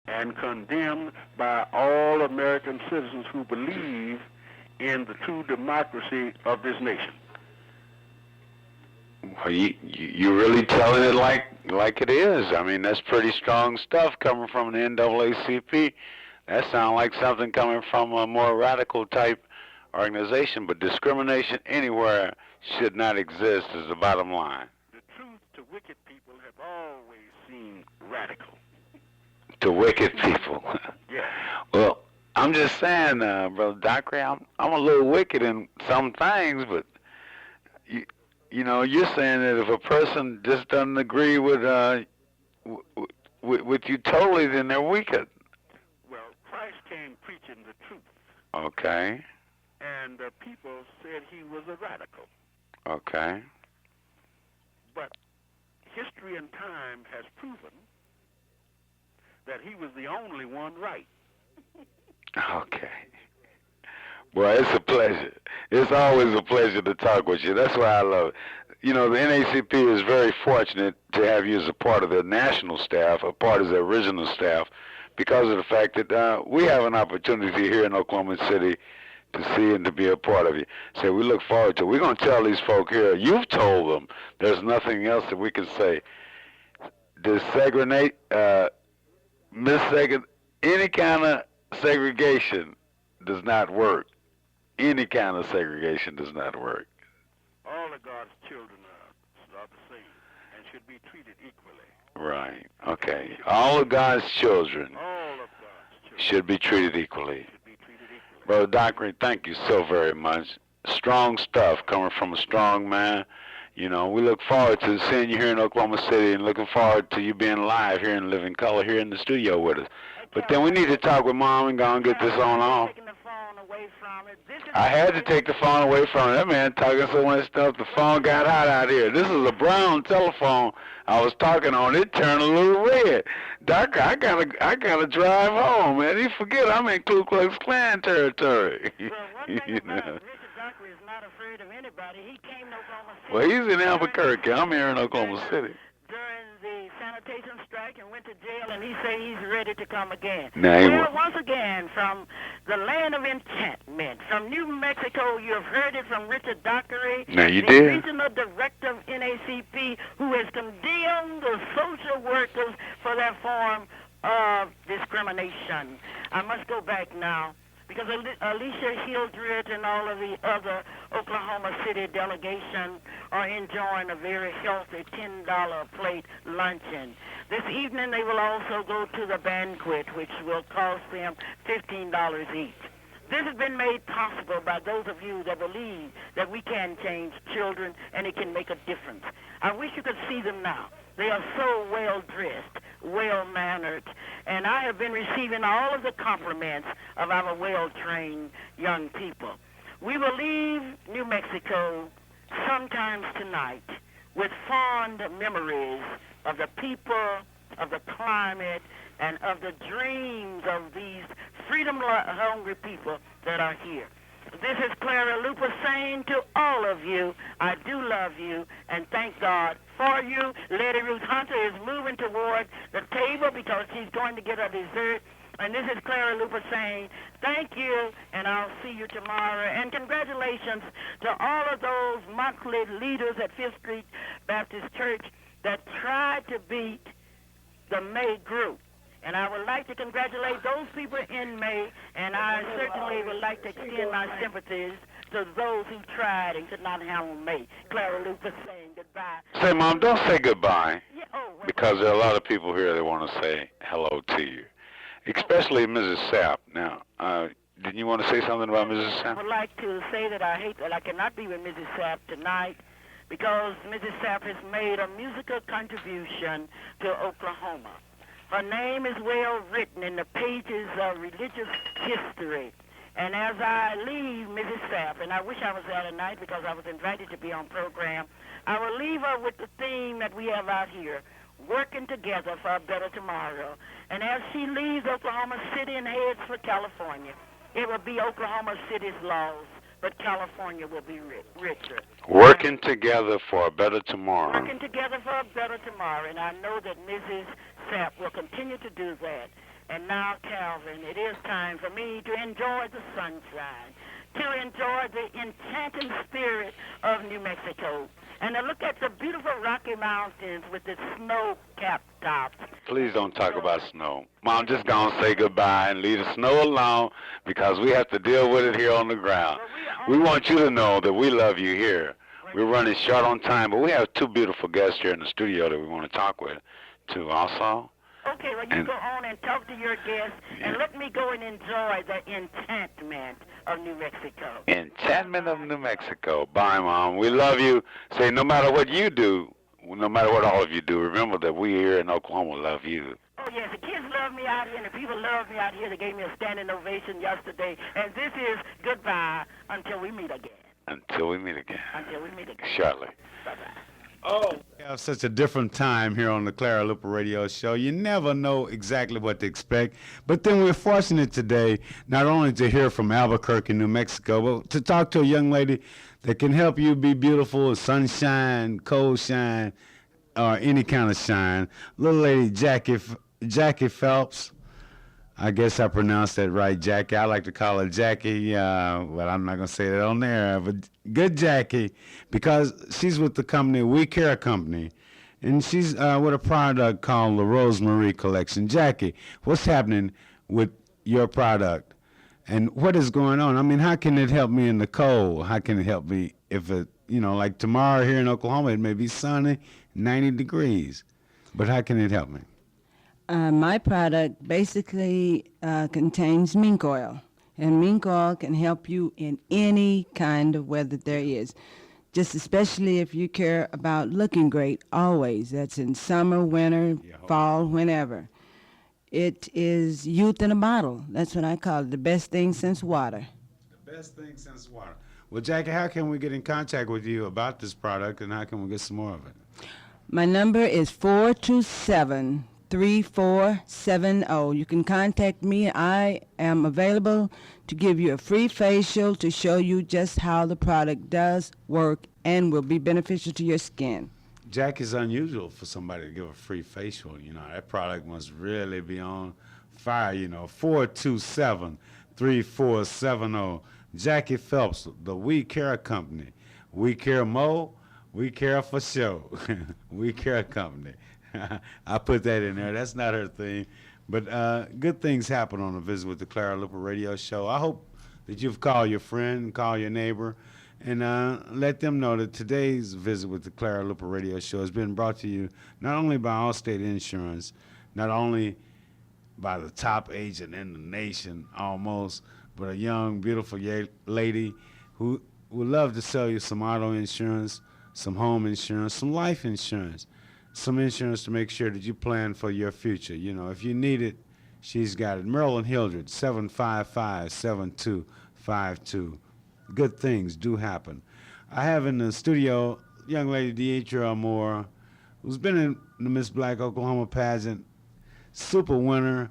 and condemned by all American citizens who believe in the true democracy of this nation. Well, you really telling it like it is. I mean, that's pretty strong stuff coming from the NAACP. That sounds like something coming from a more radical type organization. But discrimination anywhere should not exist is the bottom line. The truth to wicked people have always seemed radical. To wicked people. Yeah. Well, I'm just saying, Brother Dockery, I'm a little wicked in some things, but you know, you're saying that if a person just doesn't agree with with you totally, then they're wicked. Well, Christ came preaching the truth. Okay. And people said he was a radical. Okay. But history and time has proven that he was the only one right. Okay. Well, it's a pleasure. It's always a pleasure to talk with you. That's why I love it. You know, the NAACP is very fortunate to have you as a part of their national staff, a part of their original staff, because of the fact that we have an opportunity here in Oklahoma City to see and to be a part of you. So we look forward to it. We're going to tell these folk here, you've told them there's nothing else that we can say. Desegregate, any kind of segregation does not work. Any kind of segregation does not work. All of God's children are the same and should be treated equally. Right. Okay. All of God's children should be treated equally. Brother Dockery, thank you so very much. Strong stuff coming from a strong man. You know, we look forward to seeing you here in Oklahoma City and looking forward to you being live here in Living Color here in the studio with us. But then we need to talk with Mom and go and get this on off. I had to take the phone away from him. That man talking so much stuff, the phone got hot out here. This is a brown telephone I was talking on. It turned a little red. Doctor, I gotta drive home, man. You forget I'm in Ku Klux Klan territory. Well, one thing about Richard Dockery is not afraid of anybody. He came to Oklahoma City. Well, he's in Albuquerque. I'm here in Oklahoma City. During the sanitation strike and went to jail, and he said he's ready to come again. Well, once again, from the land of enchantment, from New Mexico, you've heard it from Richard Dockery, the regional director of NAACP, who has condemned the social workers for their form of discrimination. I must go back now, because Alicia Hildred and all of the other Oklahoma City delegation are enjoying a very healthy $10 plate luncheon. This evening they will also go to the banquet, which will cost them $15 each. This has been made possible by those of you that believe that we can change children and it can make a difference. I wish you could see them now. They are so well-dressed, well-mannered, and I have been receiving all of the compliments of our well-trained young people. We will leave New Mexico sometimes tonight with fond memories of the people, of the climate, and of the dreams of these freedom-hungry people that are here. This is Clara Luper saying to all of you, I do love you and thank God for you. Lady Ruth Hunter is moving toward the table because she's going to get her dessert. And this is Clara Luper saying, thank you, and I'll see you tomorrow. And congratulations to all of those monthly leaders at Fifth Street Baptist Church that tried to beat the May group. And I would like to congratulate those people in May, and I certainly would like to extend my sympathies to those who tried and could not handle May. Clara Luper saying goodbye. Say, Mom, don't say goodbye, because there are a lot of people here that want to say hello to you, especially Mrs. Sapp. Now, didn't you want to say something about Mrs. Sapp? I would like to say that I hate that I cannot be with Mrs. Sapp tonight because Mrs. Sapp has made a musical contribution to Oklahoma. Her name is well written in the pages of religious history. And as I leave Mrs. Sapp, and I wish I was there tonight because I was invited to be on program, I will leave her with the theme that we have out here, working together for a better tomorrow. And as she leaves Oklahoma City and heads for California, it will be Oklahoma City's laws, but California will be richer. Working together for a better tomorrow. Working together for a better tomorrow. And I know that Mrs. Sapp will continue to do that. And now, Calvin, it is time for me to enjoy the sunshine, to enjoy the enchanting spirit of New Mexico, and to look at the beautiful Rocky Mountains with its snow-capped tops. Please don't talk about snow. Mom, just gonna say goodbye and leave the snow alone because we have to deal with it here on the ground. We want you to know that we love you here. We're running short on time, but we have two beautiful guests here in the studio that we want to talk with, too, also. Okay, well, you go on and talk to your guests, and let me go and enjoy the enchantment of New Mexico. Enchantment of New Mexico. Bye, Mom. We love you. Say, no matter what you do, no matter what all of you do, remember that we here in Oklahoma love you. Oh, yes, the kids love me out here, and the people love me out here. They gave me a standing ovation yesterday, and this is goodbye until we meet again. Until we meet again. Until we meet again. Shortly. Bye-bye. Oh, we have such a different time here on the Clara Luper Radio Show. You never know exactly what to expect. But then we're fortunate today not only to hear from Albuquerque, New Mexico, but to talk to a young lady that can help you be beautiful, sunshine, cold shine, or any kind of shine. Little lady Jackie Phelps. I guess I pronounced that right, Jackie. I like to call her Jackie, but I'm not going to say that on there. But good Jackie, because she's with the company, We Care Company, and she's with a product called the Rosemary Collection. Jackie, what's happening with your product, and what is going on? I mean, how can it help me in the cold? How can it help me if it, like tomorrow here in Oklahoma, it may be sunny, 90 degrees, but how can it help me? My product basically contains mink oil, and mink oil can help you in any kind of weather there is, just especially if you care about looking great always. That's in summer, winter, fall, whenever. It is youth in a bottle. That's what I call it, the best thing since water. The best thing since water. Well, Jackie, how can we get in contact with you about this product, and how can we get some more of it? My number is 427-3470. You can contact me. I am available to give you a free facial to show you just how the product does work and will be beneficial to your skin. Jackie's unusual for somebody to give a free facial. That product must really be on fire. 427-3470. Jackie Phelps, the We Care Company. We care more, we care for sure. We Care Company. I put that in there. That's not her thing. But good things happen on a visit with the Clara Luper Radio Show. I hope that you've called your friend, call your neighbor, and let them know that today's visit with the Clara Luper Radio Show has been brought to you not only by Allstate Insurance, not only by the top agent in the nation almost, but a young, beautiful lady who would love to sell you some auto insurance, some home insurance, some life insurance. Some insurance to make sure that you plan for your future. If you need it, she's got it. Marilyn Hildred, 755-7252. Good things do happen. I have in the studio young lady Deidre Moore, who's been in the Miss Black Oklahoma pageant, super winner.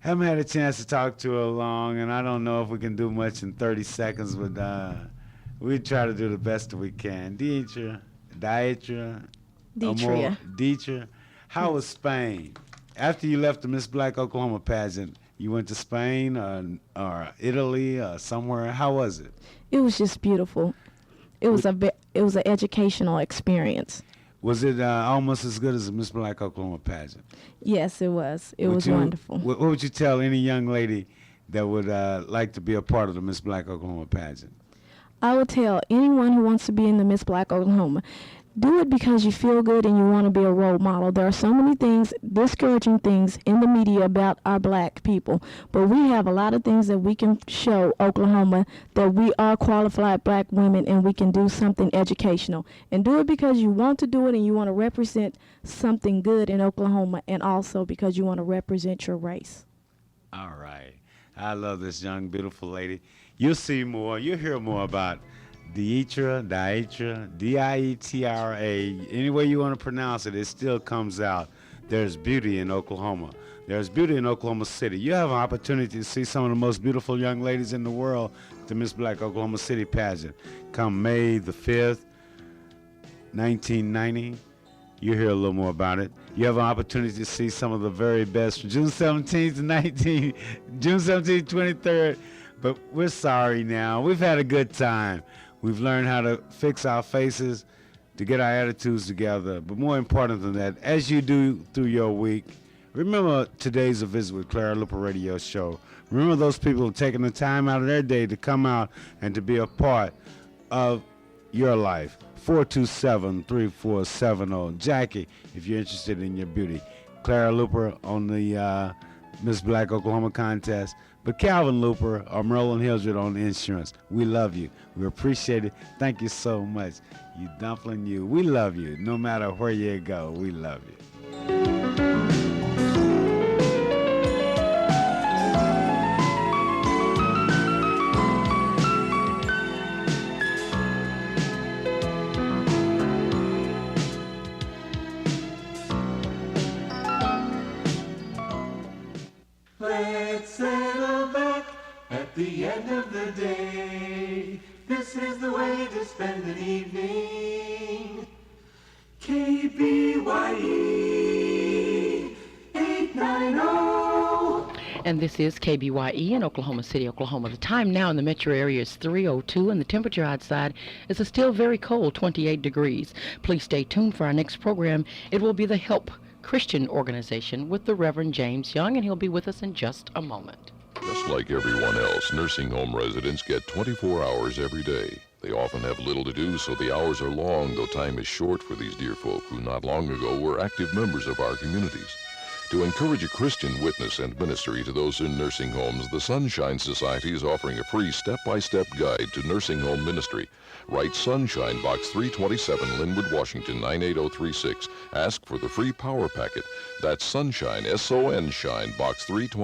Haven't had a chance to talk to her long, and I don't know if we can do much in 30 seconds, but we try to do the best that we can. Deidre. Deidre, how was Spain? After you left the Miss Black Oklahoma pageant, you went to Spain or Italy or somewhere. How was it? It was just beautiful. It was an educational experience. Was it almost as good as the Miss Black Oklahoma pageant? Yes, it was. It was wonderful. What would you tell any young lady that would like to be a part of the Miss Black Oklahoma pageant? I would tell anyone who wants to be in the Miss Black Oklahoma, do it because you feel good and you want to be a role model. There are so many things, discouraging things in the media about our black people, but we have a lot of things that we can show Oklahoma that we are qualified black women and we can do something educational. And do it because you want to do it and you want to represent something good in Oklahoma, and also because you want to represent your race. All right. I love this young, beautiful lady. You'll see more. You'll hear more about Dietra, Dietra, any way you want to pronounce it, it still comes out. There's beauty in Oklahoma. There's beauty in Oklahoma City. You have an opportunity to see some of the most beautiful young ladies in the world at the Miss Black Oklahoma City pageant. Come May the 5th, 1990, you'll hear a little more about it. You have an opportunity to see some of the very best from June 17th to 19th, June 17th, 23rd. But we're sorry now. We've had a good time. We've learned how to fix our faces, to get our attitudes together. But more important than that, as you do through your week, remember today's A Visit with Clara Luper radio show. Remember those people who are taking the time out of their day to come out and to be a part of your life. 427-3470. Jackie, if you're interested in your beauty. Clara Luper on the Miss Black Oklahoma contest. But Calvin Luper or Merlin Hildred on the insurance. We love you. We appreciate it. Thank you so much. You dumpling you. We love you. No matter where you go, we love you. Let's settle back at the end of the day. This is the way to spend an evening. KBYE 890. And this is KBYE in Oklahoma City, Oklahoma. The time now in the metro area is 3:02, and the temperature outside is a still very cold 28 degrees. Please stay tuned for our next program. It will be the Help Christian Organization with the Reverend James Young, and he'll be with us in just a moment. Just like everyone else, nursing home residents get 24 hours every day. They often have little to do, so the hours are long, though time is short for these dear folk who not long ago were active members of our communities. To encourage a Christian witness and ministry to those in nursing homes, the Sunshine Society is offering a free step-by-step guide to nursing home ministry. Write Sunshine, Box 327, Linwood, Washington, 98036. Ask for the free power packet. That's Sunshine, S-O-N, Shine, Box 327.